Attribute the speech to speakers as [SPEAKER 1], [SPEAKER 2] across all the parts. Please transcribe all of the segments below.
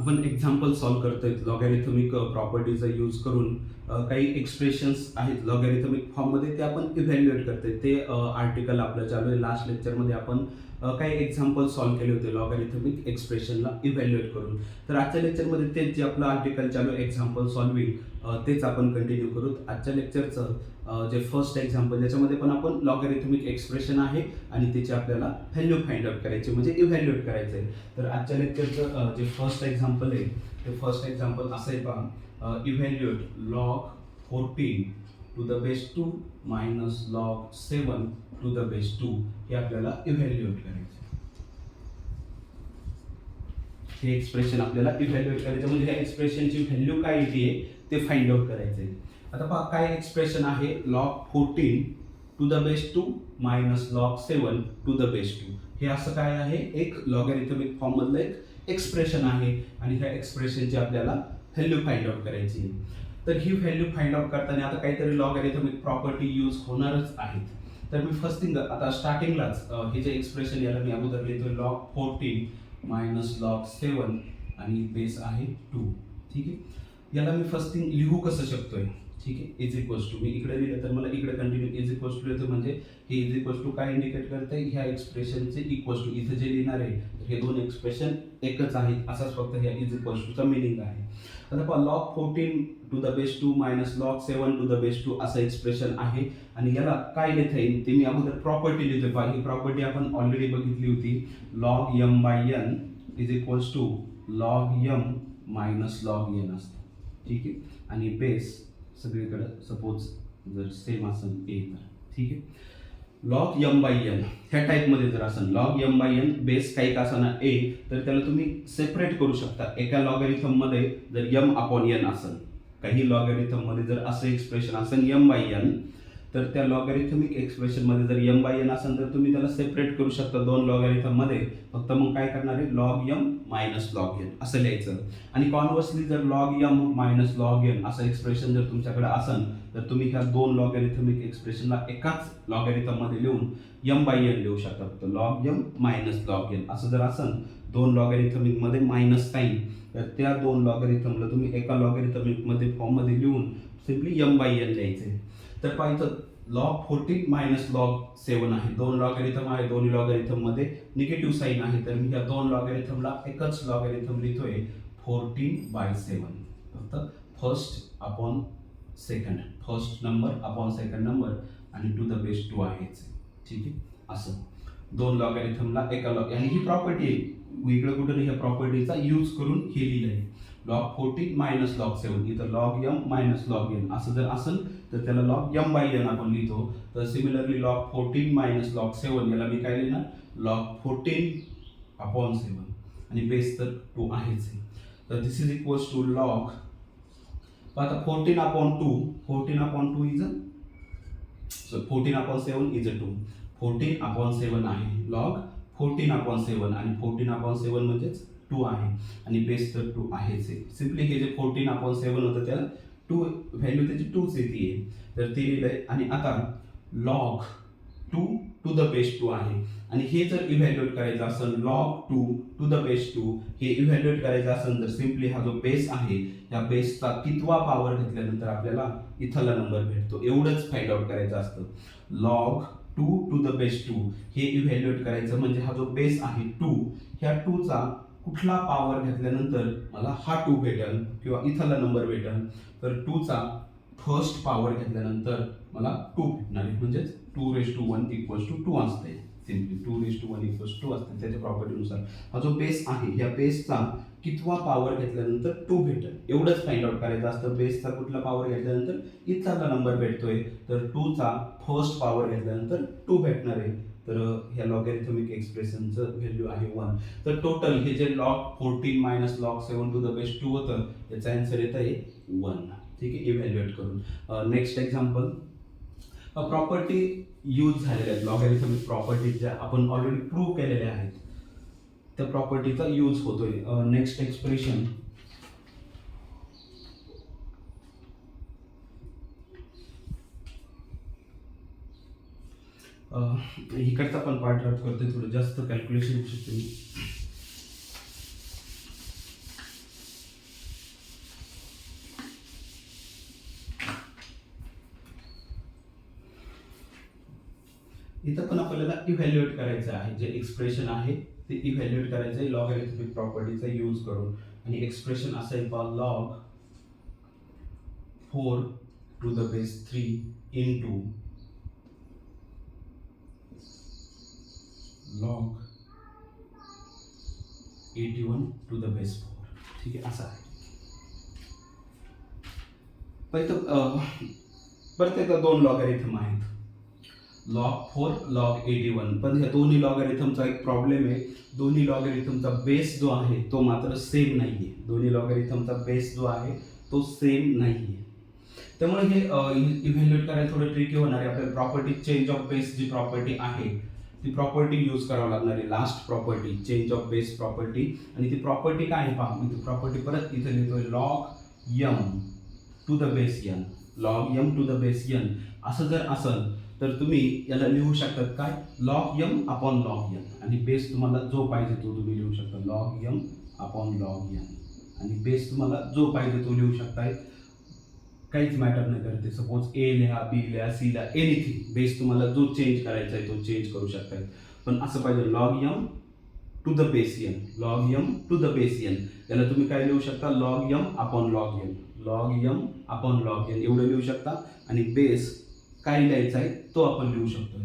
[SPEAKER 1] आपण example solve करतोय logarithmic प्रॉपर्टीचा use करून काही एक्सप्रेशन्स आहेत लॉगॅरिथमिक फॉर्ममध्ये ते आपण इव्हॅल्युएट करतोय. ते आर्टिकल आपलं चालू आहे. लास्ट लेक्चरमध्ये आपण काही एक्झाम्पल सॉल्व केले होते लॉगॅरिथमिक एक्सप्रेशनला इव्हॅल्युएट करून. तर आजच्या लेक्चरमध्ये तेच जे आपलं आर्टिकल चालू आहे एक्झाम्पल सॉल्विंग तेच आपण कंटिन्यू करू. आजच्या लेक्चरचं जे फर्स्ट एक्झाम्पल ज्याच्यामध्ये पण आपण लॉगॅरिथमिक एक्सप्रेशन आहे आणि त्याची आपल्याला व्हॅल्यू फाइंड आउट करायची म्हणजे इव्हॅल्युएट करायचं आहे. तर आजच्या लेक्चरचं जे फर्स्ट एक्झाम्पल आहे ते फर्स्ट एक्झाम्पल असं आहे पहा, evaluate log 14 to the base 2 minus log 7 to the base 2 हे आपल्याला इव्हॅल्युएट करायचं. हे एक्सप्रेशन आपल्याला इव्हॅल्युएट करायचं म्हणजे ह्या एक्सप्रेशनची व्हॅल्यू काय येते ते फाइंड आउट करायचं आहे. आता पहा काय एक्सप्रेशन आहे, log 14 to the base 2 minus log 7 to the base 2. हे असं काय आहे, एक लॉगॅरिथमिक फॉर्म मधलं एक एक्सप्रेशन आहे आणि ह्या एक्सप्रेशनची आपल्याला व्हॅल्यू फाइंड आउट करायची आहे. तर ही व्हॅल्यू फाइंड आउट करताना आता काहीतरी लॉगॅरिथमिक प्रॉपर्टी यूज होणारच आहेत. तर मी फर्स्ट थिंग आता स्टार्टिंगलाच हे जे एक्सप्रेशन याला मी अगोदर लिहितो लॉग 14 मायनस लॉग 7 आणि बेस आहे 2. ठीक आहे, याला मी फर्स्ट थिंग लिहू कसं शकतोय, ठीक आहे, इज इक्वल्स टू मी इकडे लिहिलं तर मला इकडे कंटिन्यू इज इक्वल्स टू येतं म्हणजे हे इज इक्वल्स टू काय इंडिकेट करते, ह्या एक्सप्रेशनचे इक्वल्स टू इथे जे लिहिणार आहे हे दोन एक्सप्रेशन एकच आहेत असाच फक्त ह्या इज इक्वल्स टूचा मिनिंग आहे. आता पहा log 14 to the base 2 minus log 7 to the base 2 असं एक्सप्रेशन आहे आणि याला काय लिहिता येईल ते मी अगोदर प्रॉपर्टी लिहितोय. पहा ही प्रॉपर्टी आपण ऑलरेडी बघितली होती, log m by n is equals to log m minus log n असतं. ठीक आहे, आणि बेस सगळीकडे सपोज जर सेम असेल ए तर ठीक आहे, लॉग m बाय n ह्या टाईपमध्ये जर असेल log m by n base काही का असताना ए तर त्याला तुम्ही सेपरेट करू शकता. एका लॉगॅरिथममध्ये जर m अपॉन n असेल, काही लॉगॅरिथममध्ये जर असं एक्सप्रेशन असेल m बाय n तर त्या लॉगॅरिथमिक एक्सप्रेशनमध्ये जर m बाय n असेल तर तुम्ही त्याला सेपरेट करू शकता दोन लॉगॅरिथममध्ये. फक्त मग काय करणार आहे, log m minus log n असं लिहायचं. आणि कॉन्व्हर्सली जर log m minus log n असं एक्सप्रेशन जर तुमच्याकडे असेल तर तुम्ही ह्या दोन लॉगॅरिथमिक एक्सप्रेशनला एकाच लॉगॅरिथममध्ये लिहून m बाय n लिहू शकता. फक्त log m minus log n असं जर असेल दोन लॉगॅरिथमिकमध्ये मायनस साईन तर त्या दोन लॉगॅरिथमला तुम्ही एका लॉगॅरिथमिकमध्ये फॉर्ममध्ये लिहून सिम्पली m बाय n लिहायचे. तर पाहिजे लॉग 14 मायनस लॉग 7 आहे, दोन लॉगॅरिथम आहे, दोन्ही लॉगॅरिथम मध्ये निगेटिव्ह साईन आहे तर मी या दोन लॉगॅरिथमला एकच लॉगॅरिथम लिहितोय 14 बाय 7. फक्त first upon second, first number upon second number आणि टू द बेस 2 आहेच. ठीक आहे, असं दोन लॉगॅरिथमला एका आणि ही प्रॉपर्टी आहे इकडे कुठे ह्या प्रॉपर्टीचा यूज करून हे लिहिलं आहे. लॉग 14 मायनस लॉग 7 इथं log m minus log n असं जर असेल तर त्याला लॉग m बाय n आपण लिहितो. तर सिमिलरली लॉग 14 मायनस लॉग 7 याला मी काय लिहिणार, लॉग 14 अपॉन 7 आणि बेस तर 2 आहेच. तर दिस इज इक्वल्स टू लॉग, आता 14 upon 2, 14 upon 2 is a 14 upon 7 is a 2, 14 upon 7 आहे लॉग 14 अपॉन 7 आणि 14 अपॉन 7 म्हणजेच 2 आहे आणि बेस तर 2 आहेच आहे. सिम्पली हे जे 14 अपॉन 7 होतं त्याला 2 व्हॅल्यू त्याची 2च येते तर ते लिहिलंय. आणि आता लॉग 2 टू द बेस 2 आहे आणि हे जर इव्हॅल्युएट करायचं असेल लॉग 2 टू द बेस 2 हे इव्हॅल्युएट करायचं असेल तर सिम्पली हा जो बेस आहे या बेसचा कितवा पॉवर घेतल्यानंतर आपल्याला इथला नंबर भेटतो एवढंच फाइंड आउट करायचं असतं. लॉग 2 टू द बेस 2 हे इव्हॅल्युएट करायचं म्हणजे हा जो बेस आहे 2 ह्या 2 चा कुठला पॉवर घेतल्यानंतर मला हा 2 भेटेल किंवा इथला नंबर भेटेल. तर 2 चा फर्स्ट पॉवर घेतल्यानंतर मला 2 भेटणार आहे म्हणजेच 2⁻1 इक्वल्स टू 2 असते. सिम्पली 2⁻1 इक्वल्स 2 असते. त्याच्या प्रॉपर्टीनुसार हा जो बेस आहे ह्या बेसचा कितवा पॉवर घेतल्यानंतर 2 भेटेल एवढंच फाइंड आउट करायचं असतं. बेसचा कुठला पॉवर घेतल्यानंतर इथला नंबर भेटतोय तर 2 चा फर्स्ट पॉवर घेतल्यानंतर 2 भेटणार आहे. तर ह्या लॉगॅरिथमिक एक्सप्रेशनचं व्हॅल्यू आहे 1. तर टोटल हे जे log 14 minus log 7 to the base 2 होतं याचा आन्सर येत आहे 1. ठीक आहे, इव्हॅल्युएट करून. नेक्स्ट एक्झाम्पल, प्रॉपर्टी यूज झालेल्या आहेत लॉगॅरिथमिक प्रॉपर्टीज ज्या आपण ऑलरेडी प्रूव्ह केलेल्या आहेत त्या प्रॉपर्टीचा यूज होतोय. नेक्स्ट एक्सप्रेशन, इकडचा पण पार्ट रद्द करतोय, थोडं जास्त कॅल्क्युलेशन शिकते. इव्हॅल्युएट करायचं आहे, जे एक्सप्रेशन आहे ते इव्हॅल्युएट करायचं आहे लॉगॅरिथमिक प्रॉपर्टीचा यूज करून. आणि एक्सप्रेशन असेल पहा log 4 to the base 3 into log 81 to the base 4. ठीक आहे, असं आहे. परत एकदा दोन लॉगॅरिथम आहेत, लॉग 4 लॉग 81. पण ह्या दोन्ही लॉगॅरिथमचा एक प्रॉब्लेम आहे, दोन्ही लॉगॅरिथमचा बेस जो आहे तो मात्र सेम नाहीये. दोन्ही लॉगॅरिथमचा बेस जो आहे तो सेम नाहीये. त्यामुळे हे इव्हॅल्युएट करायला थोडं ट्रिकी होणार आहे. आपल्याला प्रॉपर्टी चेंज ऑफ बेस जी प्रॉपर्टी आहे ती प्रॉपर्टी यूज करावं लागणार आहे, last property change of base property. आणि ती प्रॉपर्टी काय आहे पहा, मी ती प्रॉपर्टी परत इथे लिहितोय, log m to the base n. Log m to the base n असं जर असेल तर तुम्ही याला लिहू शकतात काय, log m upon log n. आणि बेस तुम्हाला जो पाहिजे तो तुम्ही लिहू शकता, log m upon log n. आणि बेस तुम्हाला जो पाहिजे तो लिहू शकताय, काहीच मॅटर नाही करते. सपोज ए लिहा, बी लिहा, सी लिहा, एनिथिंग. बेस तुम्हाला जो चेंज करायचा आहे तो चेंज करू शकताय. पण असं पाहिजे log m to the base n, log m to the base n. याला तुम्ही काय लिहू शकता, log m upon log n, log m upon log n एवढं लिहू शकता. आणि बेस काय लिहायचा आहे तो आपण लिहू शकतो.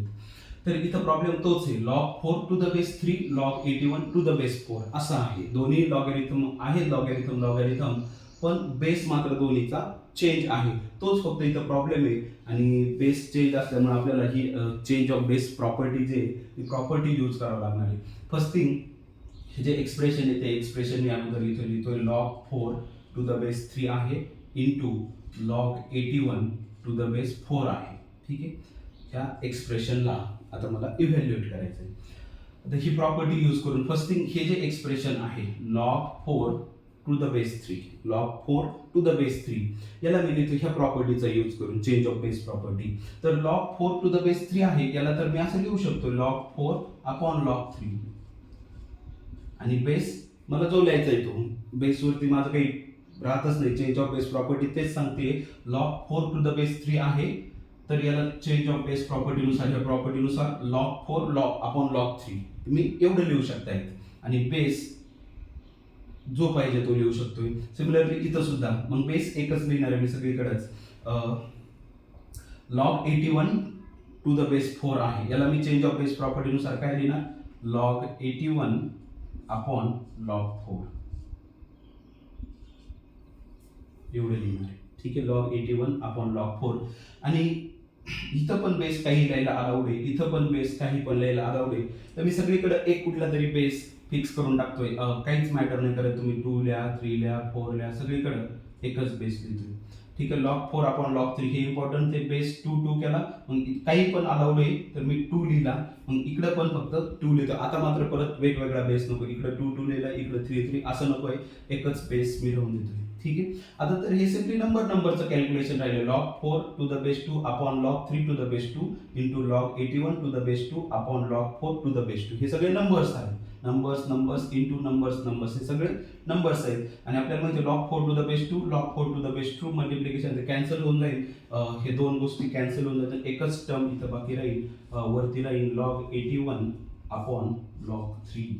[SPEAKER 1] तर इथं प्रॉब्लेम तोच आहे, log 4 to the base 3 log 81 to the base 4 असं आहे. दोन्ही लॉगॅरिथम आहेत, लॉगॅरिथम, पण बेस मात्र दोन्हीचा चेंज आहे. तोच फक्त इथं प्रॉब्लेम आहे. आणि बेस चेंज असल्यामुळे आपल्याला ही चेंज ऑफ बेस प्रॉपर्टी जे ती प्रॉपर्टी यूज करावं लागणार आहे. फर्स्ट थिंग, हे जे एक्सप्रेशन आहे ते एक्सप्रेशन मी अगोदर इथं लिहितोय, लॉग 4 टू द बेस 3 आहे into log 81 to the base 4 आहे. ठीक आहे, ह्या एक्सप्रेशनला आता मला इव्हॅल्युएट करायचं आहे. आता ही प्रॉपर्टी यूज करून फर्स्ट थिंग, हे जे एक्सप्रेशन आहे log 4 to the base 3, log 4 to the base 3 याला मी लिहितो ह्या प्रॉपर्टीचा यूज करून, चेंज ऑफ बेस प्रॉपर्टी. तर लॉग 4 टू द बेस 3 आहे, याला तर मी असं लिहू शकतो, लॉग 4 अपॉन लॉग 3. आणि बेस मला जो लिहायचा आहे तो, बेसवरती माझं काही राहतच नाही, चेंज ऑफ बेस प्रॉपर्टी तेच सांगते. लॉग 4 टू द बेस 3 आहे, तर याला चेंज ऑफ बेस प्रॉपर्टीनुसार, या प्रॉपर्टीनुसार लॉग 4 लॉग अपॉन लॉग 3 तुम्ही एवढं लिहू शकताय. आणि बेस जो पाहिजे तो लिहू शकतोय. सिमिलरली इथं सुद्धा मग बेस एकच लिहिणार आहे मी सगळीकडेच, लॉग 81 टू द बेस 4 आहे, याला मी चेंज ऑफ बेस प्रॉपर्टीनुसार काय लिहिणार, लॉग 81 अपॉन लॉग 4 एवढे लिहिणार आहे. ठीक आहे, लॉग 81 अपॉन लॉग 4. आणि इथं पण बेस काही लिहायला अलाउड आहे, इथं पण बेस काही पण लिहायला अलाउड आहे. तर मी सगळीकडे एक कुठला तरी बेस फिक्स करून टाकतोय, काहीच मॅटर नाही करत. तुम्ही 2 लिहा, 3 लिहा, 4 लिहा, सगळीकडे एकच बेस लिहितोय. ठीक आहे, लॉग 4 अपॉन लॉग 3 हे इम्पॉर्टंट, ते बेस 2 केला, मग काही पण अलाउड आहे तर मी 2 लिहिला, मग इकडे पण फक्त 2 लिहितो. आता मात्र परत वेगवेगळा बेस नको, इकडे 2 लिहिला, इकडे 3 असं नको आहे, एकच बेस मी लिहून देतोय. ठीक आहे, आता तर हे सिम्पली नंबरचं कॅल्क्युलेशन राहिलं, log 4 to the base 2 upon log 3 to the base 2 into log 81 to the base 2 upon log 4 to the base 2. हे सगळे नंबर्स आहेत, नंबर्स इंटू नंबर्स हे सगळे नंबर्स आहेत. आणि आपल्याला माहिती log 4 to the base 2 log 4 to the base 2 multiplication cancel होऊन जाईल, हे दोन गोष्टी कॅन्सल होऊन जातील, एकच टर्म इथं बाकी राहील, वरती राहील लॉग 81 अपॉन लॉग 3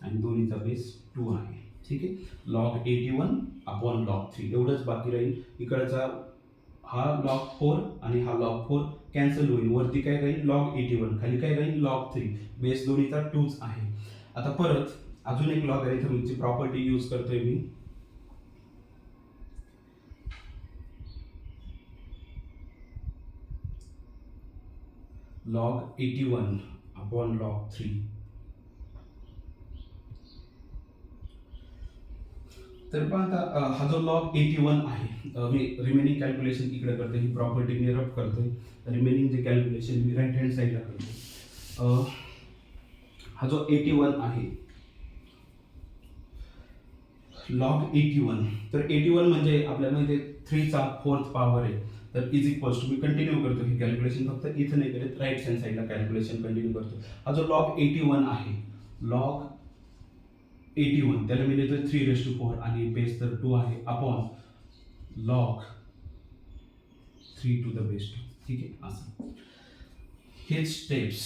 [SPEAKER 1] आणि दोन्हीचा बेस 2 आहे. ठीक आहे, लॉग 81 अपॉन लॉग 3 एवढंच बाकी राहील. इकडचा हा लॉग 4 आणि हा लॉग 4 कॅन्सल होईल, वरती काय राहील लॉग 81, खाली काय राहील लॉग 3. बेस दोन्हीचा 2च आहे. आता परत अजून एक लॉगॅरिथमची प्रॉपर्टी यूज करतोय मी, लॉग 81 अपॉन लॉग 3. तर पण आता हा जो लॉग 81 आहे, मी रिमेनिंग कॅल्क्युलेशन इकडे करतोय, ही प्रॉपर्टी मी रब करतोय, रिमेनिंग जे कॅल्क्युलेशन मी राईट हँड साईडला करतो. हा जो 81 आहे लॉग 81, तर 81 म्हणजे आपल्याला माहिती आहे 3चा 4th पॉवर आहे, तर इज इक्वल्स टू, मी कंटिन्यू करतो ही कॅल्क्युलेशन, फक्त इथं नाही करत, राईट हँड साईडला कॅल्क्युलेशन कंटिन्यू करतो. हा जो लॉग 81 आहे, लॉग 81 त्याला मी लिहितोय 3⁴ आणि बेस तर 2 आहे upon log 3 to the base 2. ठीक आहे, असं हेच स्टेप्स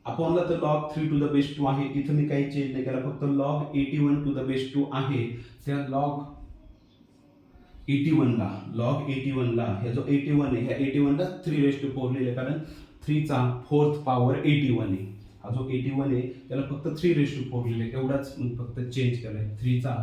[SPEAKER 1] अपॉनला तर लॉग 3 टू द बेस 2 आहे, इथं मी काही चेंज नाही केला, फक्त लॉग 81 टू द बेस 2 आहे, त्या लॉग 81 ला ह्या जो 81 आहे ह्या 81 ला 3/4 लिहिले, कारण 3 चा 4th पॉवर 81 आहे, हा जो 81 आहे त्याला फक्त 3/4 लिहिले, एवढाच फक्त चेंज केलाय, 3 चा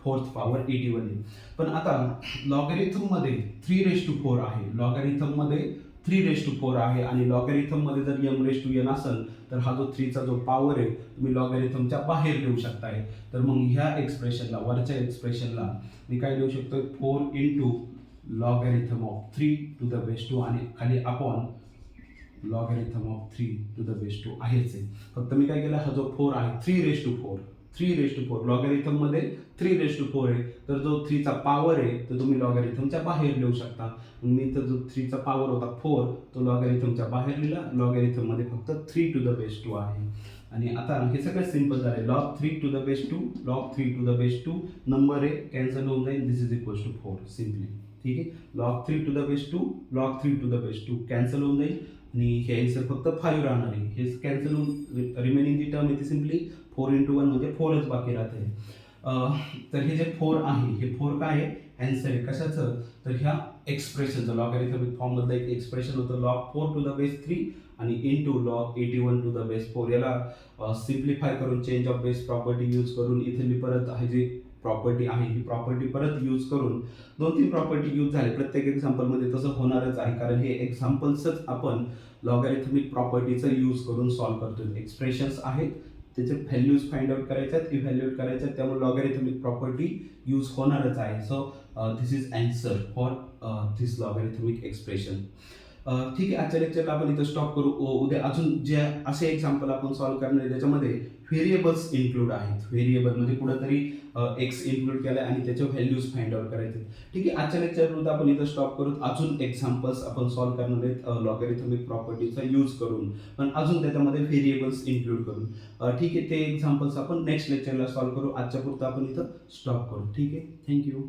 [SPEAKER 1] 4th पॉवर 81 आहे. पण आता लॉगॅरिथम मध्ये 3/4 आहे, लॉगॅरिथम मध्ये 3/4 आहे, आणि लॉगॅरिथम मध्ये जर m/n असेल तर हा जो 3 चा जो पॉवर आहे तुम्ही लॉगॅरिथमच्या बाहेर लिहू शकताय. तर मग ह्या एक्सप्रेशनला, वरच्या एक्सप्रेशनला मी काय लिहू शकतो, 4 into logarithm of 3 to the base 2 आणि खाली upon logarithm of 3 to the base 2 आहेच आहे. फक्त मी काय केलं, हा जो 4 आहे 3/4 लॉगॅरिथम मध्ये 3/4 आहे, तर जो 3 चा पॉवर आहे तर तुम्ही लॉगॅरिथमच्या बाहेर लिहू शकता. मग मी तर जो 3 चा पॉवर होता 4 तो लॉगॅरिथमच्या बाहेर लिहिला, लॉगॅरिथम मध्ये फक्त 3 टू द बेस 2 आहे. आणि आता हे सगळं सिंपल झालं, log 3 to the base 2 log 3 to the base 2 number आहे कॅन्सल होऊन जाईल, this is equals to 4 simply. ठीक आहे, log 3 to the base 2 log 3 to the base 2 cancel होऊन जाईल, आणि हे आन्सर फक्त 5 राहणार आहे, हे कॅन्सल होऊन रिमेनिंग जी टर्म येते सिम्पली 4 इंटू 1 म्हणजे 4च बाकी राहते. तर हे जे 4 आहे हे 4 काय आहे, आन्सर आहे कशाचं, तर ह्या एक्सप्रेशनचं लॉगॅरिथमिक फॉर्म मधलं एक एक्सप्रेशन होतं लॉग 4 टू द बेस 3 आणि into log 81 to the base 4. याला सिम्प्लिफाय करून change of base property use करून इथे मी परत आहे जी प्रॉपर्टी आहे ही प्रॉपर्टी परत यूज करून 2-3 प्रॉपर्टी यूज झाले, प्रत्येक एक्झाम्पलमध्ये तसं होणारच आहे, कारण हे एक्झाम्पल्सच आपण लॉगॅरिथमिक प्रॉपर्टीचा यूज करून सॉल्व्ह करतोय. एक्सप्रेशन्स आहेत त्याचे व्हॅल्यूज फाइंड आउट करायच्यात, इव्हॅल्युएट करायच्यात, त्यामुळे लॉगॅरिथमिक प्रॉपर्टी यूज होणारच आहे. So this is answer for this logarithmic expression. ठीक आहे, आजच्या लेक्चरला आपण इथं स्टॉप करू. उद्या अजून जे असे एक्झाम्पल आपण सॉल्व्ह करणार आहे ज्याच्यामध्ये व्हेरिएबल्स इन्क्लूड आहेत, व्हेरिएबल म्हणजे कुठंतरी एक्स इन्क्लूड केलं आणि त्याचे व्हॅल्यूज फाइंड आउट करायचे. ठीक आहे, आजच्या लेक्चरला आपण इथं स्टॉप करू. अजून एक्झाम्पल्स आपण सॉल्व्ह करणार आहेत लॉगॅरिथमिक प्रॉपर्टीचा यूज करून, पण अजून त्याच्यामध्ये व्हेरिएबल्स इन्क्लूड करून. ठीक आहे, ते एक्झाम्पल्स आपण नेक्स्ट लेक्चरला सॉल्व्ह करू. आजच्या पुरतं आपण इथं स्टॉप करू. ठीक आहे, थँक्यू.